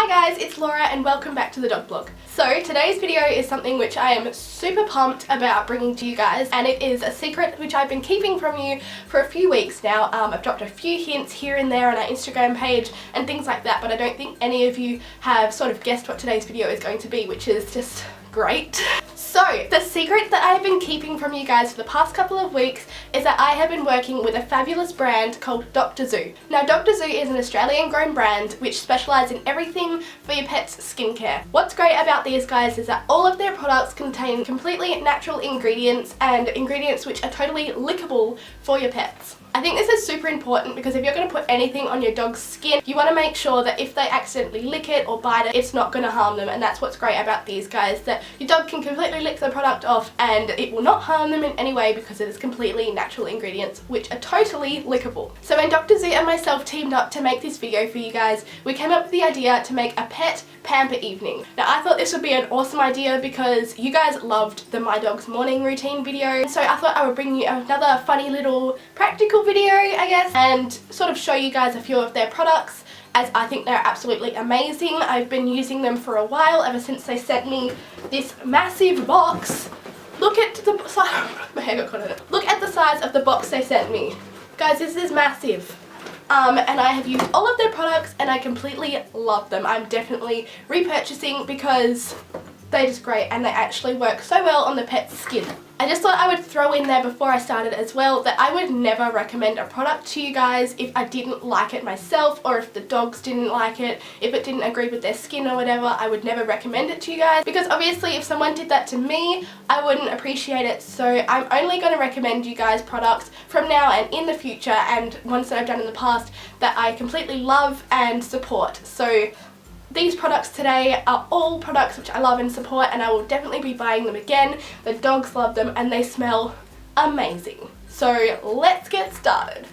Hi guys, it's Laura and welcome back to the dog blog. So today's video is something which I am super pumped about bringing to you guys, and it is a secret which I've been keeping from you for a few weeks now. I've dropped a few hints here and there on our Instagram page and things like that, but I don't think any of you have sort of guessed what today's video is going to be, which is just great. So, the secret that I've been keeping from you guys for the past couple of weeks is that I have been working with a fabulous brand called Dr. Zoo. Now, Dr. Zoo is an Australian grown brand which specialises in everything for your pet's skincare. What's great about these guys is that all of their products contain completely natural ingredients and ingredients which are totally lickable for your pets. I think this is super important because if you're going to put anything on your dog's skin, you want to make sure that if they accidentally lick it or bite it, it's not going to harm them. And that's what's great about these guys, that your dog can completely lick the product off and it will not harm them in any way because it is completely natural ingredients which are totally lickable. So when Dr. Z and myself teamed up to make this video for you guys, we came up with the idea to make a pet pamper evening. Now I thought this would be an awesome idea because you guys loved the My Dog's Morning Routine video, so I thought I would bring you another funny little practical video, I guess, and sort of show you guys a few of their products, as I think they're absolutely amazing. I've been using them for a while, ever since they sent me this massive box. Look at the size, my hair got caught in it. Look at the size of the box they sent me. Guys, this is massive. And I have used all of their products and I completely love them. I'm definitely repurchasing because they're just great and they actually work so well on the pet's skin. I just thought I would throw in there before I started as well that I would never recommend a product to you guys if I didn't like it myself, or if the dogs didn't like it, if it didn't agree with their skin or whatever. I would never recommend it to you guys because obviously if someone did that to me, I wouldn't appreciate it. So I'm only going to recommend you guys products from now and in the future, and ones that I've done in the past that I completely love and support. So these products today are all products which I love and support, and I will definitely be buying them again. The dogs love them and they smell amazing. So let's get started.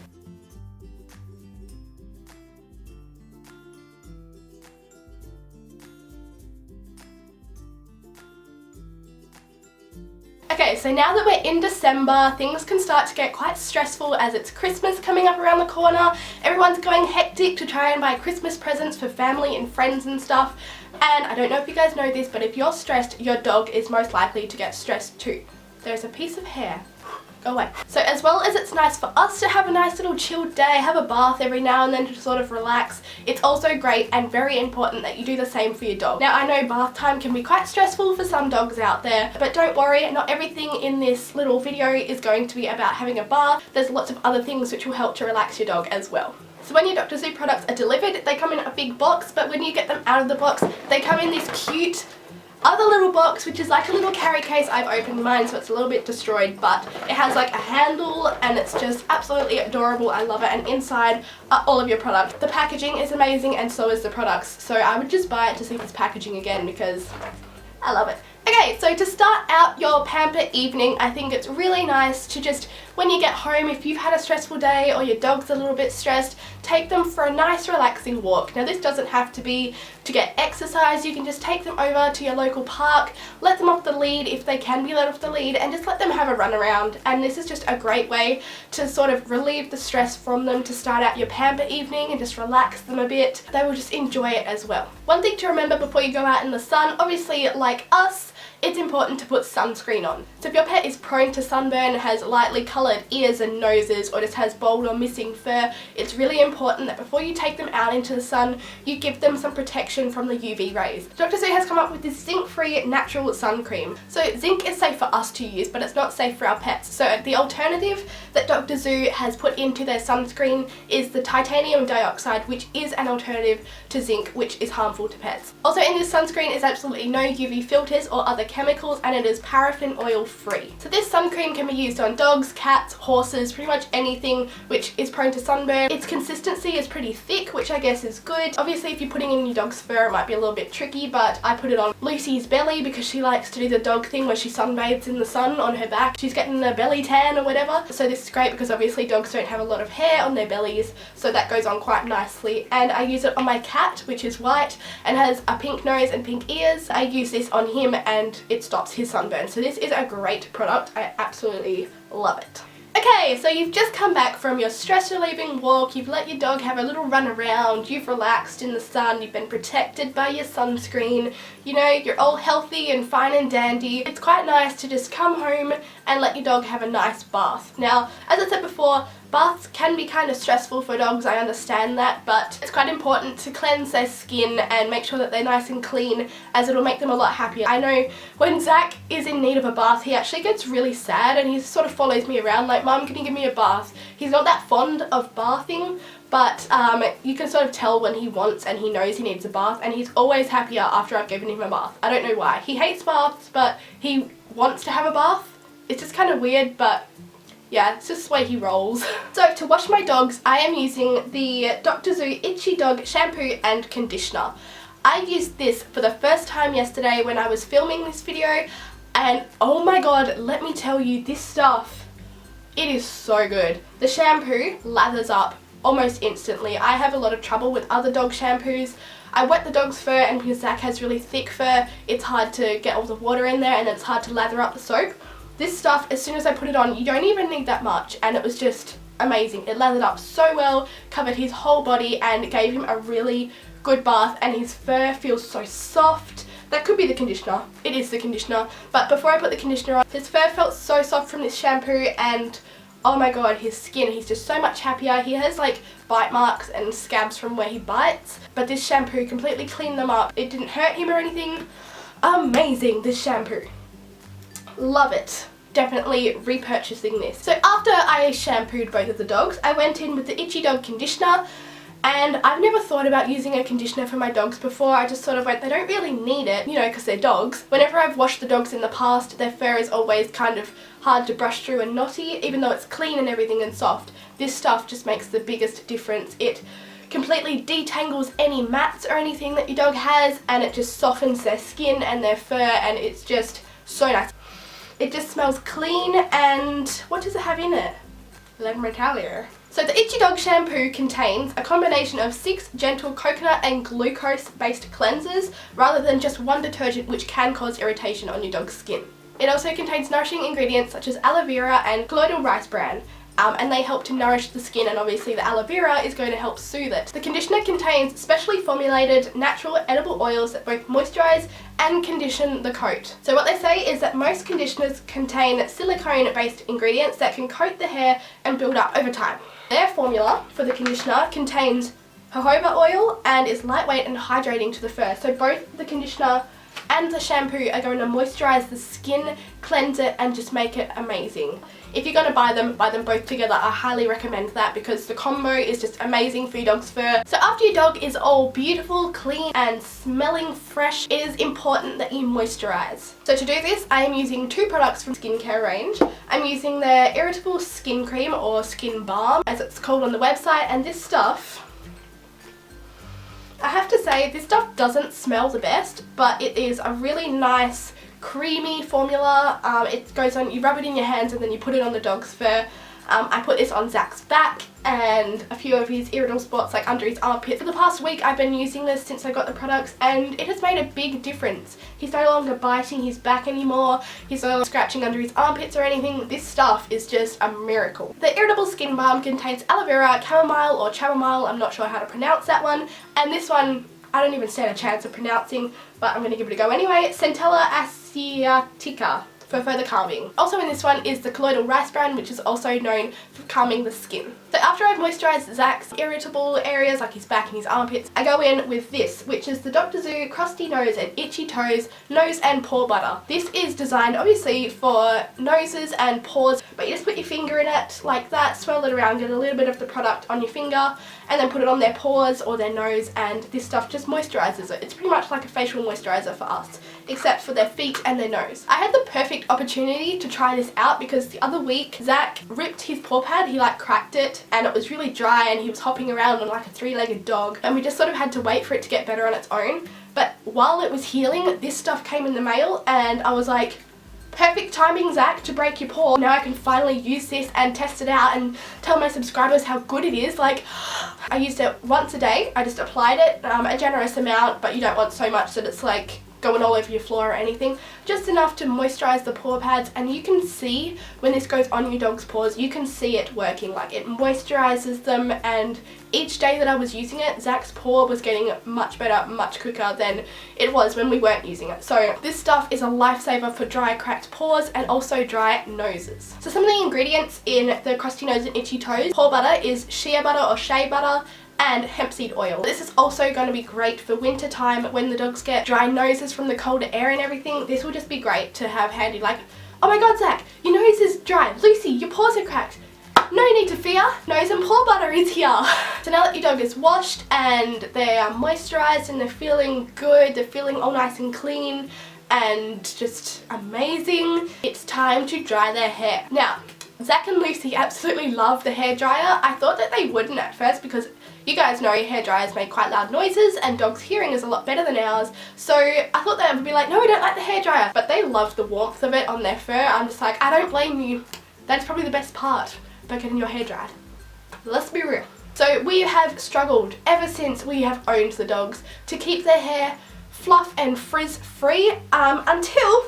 Okay, so now that we're in December, things can start to get quite stressful as it's Christmas coming up around the corner. Everyone's going hectic to try and buy Christmas presents for family and friends and stuff. And I don't know if you guys know this, but if you're stressed, your dog is most likely to get stressed too. There's a piece of hair. Go away. So as well as it's nice for us to have a nice little chilled day, have a bath every now and then to sort of relax, it's also great and very important that you do the same for your dog. Now I know bath time can be quite stressful for some dogs out there, but don't worry, not everything in this little video is going to be about having a bath. There's lots of other things which will help to relax your dog as well. So when your Dr. Zoo products are delivered, they come in a big box, but when you get them out of the box, they come in this cute other little box, which is like a little carry case. I've opened mine so it's a little bit destroyed, but it has like a handle and it's just absolutely adorable. I love it, and inside are all of your products. The packaging is amazing and so is the products, so I would just buy it to see this packaging again because I love it. Okay, so to start out your pamper evening, I think it's really nice to just, when you get home, if you've had a stressful day or your dog's a little bit stressed, take them for a nice relaxing walk. Now this doesn't have to be to get exercise, you can just take them over to your local park, let them off the lead if they can be let off the lead, and just let them have a run around. And this is just a great way to sort of relieve the stress from them, to start out your pamper evening and just relax them a bit. They will just enjoy it as well. One thing to remember before you go out in the sun, obviously like us, it's important to put sunscreen on. So if your pet is prone to sunburn, has lightly coloured ears and noses, or just has bald or missing fur, it's really important that before you take them out into the sun, you give them some protection from the UV rays. Dr. Zoo has come up with this zinc-free natural sun cream. So zinc is safe for us to use, but it's not safe for our pets. So the alternative that Dr. Zoo has put into their sunscreen is the titanium dioxide, which is an alternative to zinc, which is harmful to pets. Also in this sunscreen is absolutely no UV filters or other chemicals, and it is paraffin oil free. So this sun cream can be used on dogs, cats, horses, pretty much anything which is prone to sunburn. Its consistency is pretty thick, which I guess is good. Obviously if you're putting in your dog's fur it might be a little bit tricky, but I put it on Lucy's belly because she likes to do the dog thing where she sunbathes in the sun on her back. She's getting a belly tan or whatever. So this is great because obviously dogs don't have a lot of hair on their bellies, so that goes on quite nicely. And I use it on my cat, which is white and has a pink nose and pink ears. I use this on him and it stops his sunburn. So this is a great product. I absolutely love it. Okay, so you've just come back from your stress relieving walk, you've let your dog have a little run around, you've relaxed in the sun, you've been protected by your sunscreen, you know, you're all healthy and fine and dandy. It's quite nice to just come home and let your dog have a nice bath. Now, as I said before, baths can be kind of stressful for dogs, I understand that, but it's quite important to cleanse their skin and make sure that they're nice and clean, as it'll make them a lot happier. I know when Zach is in need of a bath, he actually gets really sad and he sort of follows me around like, Mum, can you give me a bath? He's not that fond of bathing, but you can sort of tell when he wants and he knows he needs a bath, and he's always happier after I've given him a bath. I don't know why. He hates baths, but he wants to have a bath. It's just kind of weird, but yeah, it's just the way he rolls. So to wash my dogs, I am using the Dr. Zoo Itchy Dog shampoo and conditioner. I used this for the first time yesterday when I was filming this video, and oh my god, let me tell you, this stuff, it is so good. The shampoo lathers up almost instantly. I have a lot of trouble with other dog shampoos. I wet the dog's fur, and because Zach has really thick fur, it's hard to get all the water in there and it's hard to lather up the soap. This stuff, as soon as I put it on, you don't even need that much, and it was just amazing. It lathered up so well, covered his whole body, and gave him a really good bath, and his fur feels so soft. That could be the conditioner. It is the conditioner. But before I put the conditioner on, his fur felt so soft from this shampoo, and oh my god, his skin, he's just so much happier. He has like bite marks and scabs from where he bites, but this shampoo completely cleaned them up. It didn't hurt him or anything. Amazing, this shampoo. Love it. Definitely repurchasing this. So after I shampooed both of the dogs, I went in with the Itchy Dog conditioner, and I've never thought about using a conditioner for my dogs before. I just sort of went, they don't really need it, you know, because they're dogs. Whenever I've washed the dogs in the past, their fur is always kind of hard to brush through and knotty, even though it's clean and everything and soft. This stuff just makes the biggest difference. It completely detangles any mats or anything that your dog has, and it just softens their skin and their fur, and it's just so nice. It just smells clean, and what does it have in it? Lemon Italia. So the Itchy Dog shampoo contains a combination of 6 gentle coconut and glucose based cleansers rather than just one detergent, which can cause irritation on your dog's skin. It also contains nourishing ingredients such as aloe vera and colloidal rice bran. And they help to nourish the skin, and obviously the aloe vera is going to help soothe it. The conditioner contains specially formulated natural edible oils that both moisturize and condition the coat. So what they say is that most conditioners contain silicone based ingredients that can coat the hair and build up over time. Their formula for the conditioner contains jojoba oil and is lightweight and hydrating to the fur. So both the conditioner and the shampoo are going to moisturize the skin, cleanse it, and just make it amazing. If you're going to buy them both together. I highly recommend that because the combo is just amazing for your dog's fur. So after your dog is all beautiful, clean, and smelling fresh, it is important that you moisturize. So to do this, I am using 2 products from skincare range. I'm using their Irritable Skin Cream, or Skin Balm as it's called on the website, and this stuff, I have to say, this stuff doesn't smell the best, but it is a really nice creamy formula. It goes on, you rub it in your hands and then you put it on the dog's fur. I put this on Zach's back and a few of his irritable spots like under his armpit. For the past week I've been using this since I got the products, and it has made a big difference. He's no longer biting his back anymore, he's no longer scratching under his armpits or anything. This stuff is just a miracle. The Irritable Skin Balm contains aloe vera, chamomile or chamomile, I'm not sure how to pronounce that one, and this one I don't even stand a chance of pronouncing, but I'm going to give it a go anyway. Centella asiatica for further calming. Also in this one is the colloidal rice bran, which is also known for calming the skin. So after I've moisturised Zach's irritable areas like his back and his armpits, I go in with this, which is the Dr. Zoo Crusty Nose and Itchy Toes Nose and Paw Butter. This is designed obviously for noses and paws, but you just put your finger in it like that, swirl it around, get a little bit of the product on your finger, and then put it on their paws or their nose, and this stuff just moisturises it. It's pretty much like a facial moisturiser for us, except for their feet and their nose. I had the perfect opportunity to try this out because the other week Zach ripped his paw pad, he like cracked it, and it was really dry and he was hopping around on like a 3-legged dog, and we just sort of had to wait for it to get better on its own. But while it was healing, this stuff came in the mail and I was like, perfect timing, Zach, to break your paw. Now I can finally use this and test it out and tell my subscribers how good it is. Like, I used it once a day. I just applied it, a generous amount, but you don't want so much that it's like going all over your floor or anything, just enough to moisturize the paw pads. And you can see when this goes on your dog's paws, you can see it working, like it moisturizes them. And each day that I was using it, Zach's paw was getting much better, much quicker than it was when we weren't using it. So this stuff is a lifesaver for dry, cracked paws and also dry noses. So some of the ingredients in the crusty nose and itchy toes paw butter is shea butter or shea butter and hemp seed oil. This is also going to be great for winter time when the dogs get dry noses from the colder air and everything. This will just be great to have handy, like, oh my god Zach, your nose is dry. Lucy, your paws are cracked. No need to fear, nose and paw butter is here. So now that your dog is washed and they are moisturized and they're feeling good, they're feeling all nice and clean and just amazing, it's time to dry their hair. Now, Zach and Lucy absolutely love the hair dryer. I thought that they wouldn't at first because you guys know hair dryers make quite loud noises and dogs' hearing is a lot better than ours. So I thought they would be like, no, we don't like the hair dryer. But they love the warmth of it on their fur. I'm just like, I don't blame you. That's probably the best part about getting your hair dried. Let's be real. So we have struggled ever since we have owned the dogs to keep their hair fluff and frizz free until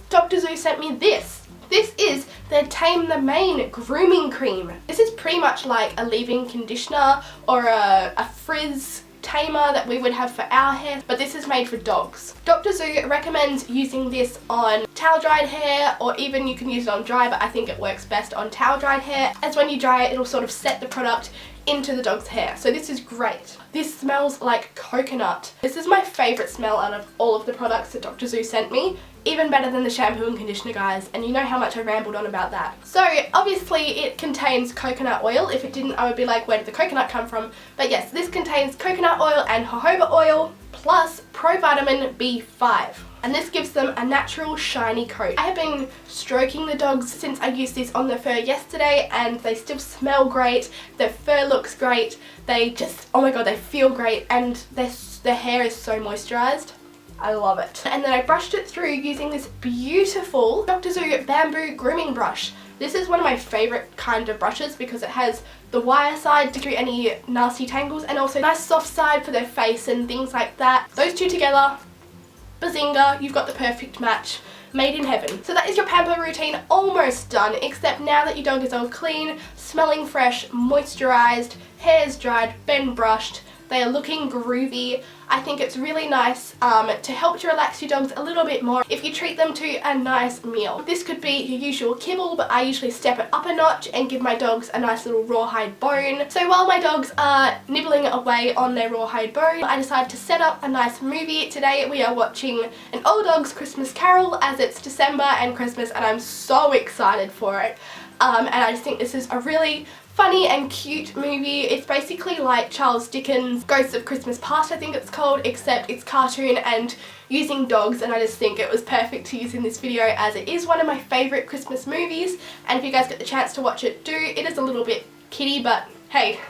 Dr. Zoo sent me this. This is their Tame the Mane grooming cream. This is pretty much like a leave-in conditioner or a frizz tamer that we would have for our hair, but this is made for dogs. Dr. Zoo recommends using this on towel dried hair, or even you can use it on dry, but I think it works best on towel dried hair, as when you dry it, it'll sort of set the product into the dog's hair. So this is great. This smells like coconut. This is my favorite smell out of all of the products that Dr. Zoo sent me. Even better than the shampoo and conditioner, guys, and you know how much I rambled on about that. So obviously it contains coconut oil. If it didn't, I would be like, where did the coconut come from? But yes, this contains coconut oil and jojoba oil plus provitamin B5. And this gives them a natural shiny coat. I have been stroking the dogs since I used this on their fur yesterday and they still smell great, their fur looks great, they just, oh my god, they feel great, and their hair is so moisturized. I love it. And then I brushed it through using this beautiful Dr. Zoo bamboo grooming brush. This is one of my favorite kind of brushes because it has the wire side to do any nasty tangles and also nice soft side for their face and things like that. Those two together, bazinga, you've got the perfect match. Made in heaven. So that is your pamper routine almost done, except now that your dog is all clean, smelling fresh, moisturized, hair's dried, been brushed, they are looking groovy. I think it's really nice to help to relax your dogs a little bit more if you treat them to a nice meal. This could be your usual kibble, but I usually step it up a notch and give my dogs a nice little rawhide bone. So while my dogs are nibbling away on their rawhide bone, I decided to set up a nice movie. Today we are watching An Old Dog's Christmas Carol, as it's December and Christmas and I'm so excited for it. And I just think this is a really funny and cute movie. It's basically like Charles Dickens' Ghosts of Christmas Past, I think it's called, except it's cartoon and using dogs, and I just think it was perfect to use in this video as it is one of my favourite Christmas movies, and if you guys get the chance to watch it, do. It is a little bit kiddie, but hey,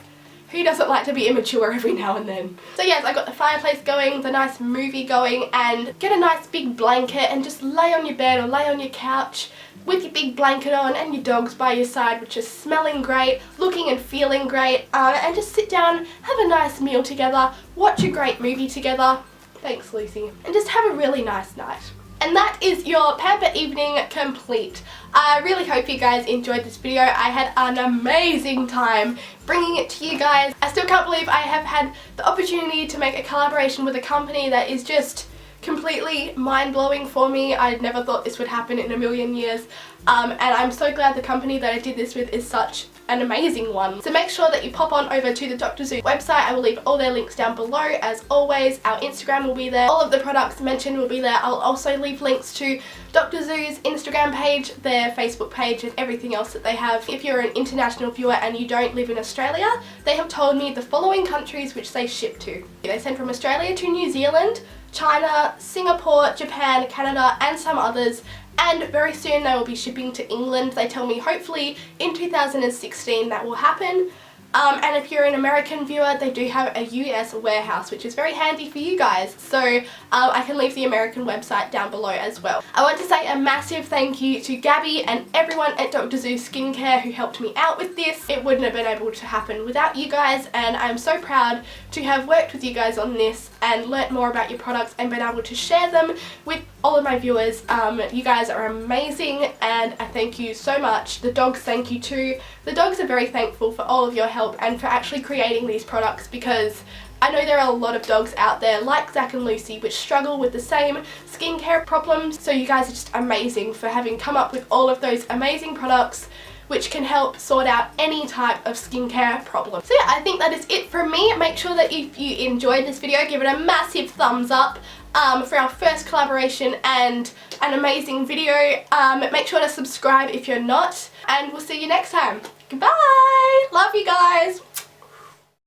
who doesn't like to be immature every now and then? So yes, I got the fireplace going, the nice movie going, and get a nice big blanket and just lay on your bed or lay on your couch with your big blanket on and your dogs by your side, which is smelling great, looking and feeling great, and just sit down, have a nice meal together, watch a great movie together, thanks Lucy, and just have a really nice night. And that is your pamper evening complete. I really hope you guys enjoyed this video. I had an amazing time bringing it to you guys. I still can't believe I have had the opportunity to make a collaboration with a company that is just completely mind-blowing for me. I never thought this would happen in a million years, and I'm so glad the company that I did this with is such an amazing one. So make sure that you pop on over to the Dr. Zoo website. I will leave all their links down below as always. Our Instagram will be there. All of the products mentioned will be there. I'll also leave links to Dr. Zoo's Instagram page, their Facebook page, and everything else that they have. If you're an international viewer and you don't live in Australia, they have told me the following countries which they ship to. They send from Australia to New Zealand, China, Singapore, Japan, Canada, and some others, and very soon they will be shipping to England. They tell me hopefully in 2016 that will happen. And if you're an American viewer, they do have a US warehouse, which is very handy for you guys. So I can leave the American website down below as well. I want to say a massive thank you to Gabby and everyone at Dr. Zoo Skincare who helped me out with this. It wouldn't have been able to happen without you guys, and I'm so proud to have worked with you guys on this and learnt more about your products and been able to share them with all of my viewers. You guys are amazing, and I thank you so much. The dogs thank you too. The dogs are very thankful for all of your help and for actually creating these products, because I know there are a lot of dogs out there like Zach and Lucy which struggle with the same skincare problems, so you guys are just amazing for having come up with all of those amazing products which can help sort out any type of skincare problem. So yeah, I think that is it from me. Make sure that if you enjoyed this video, give it a massive thumbs up for our first collaboration and an amazing video. Make sure to subscribe if you're not, and we'll see you next time. Goodbye! Love you guys!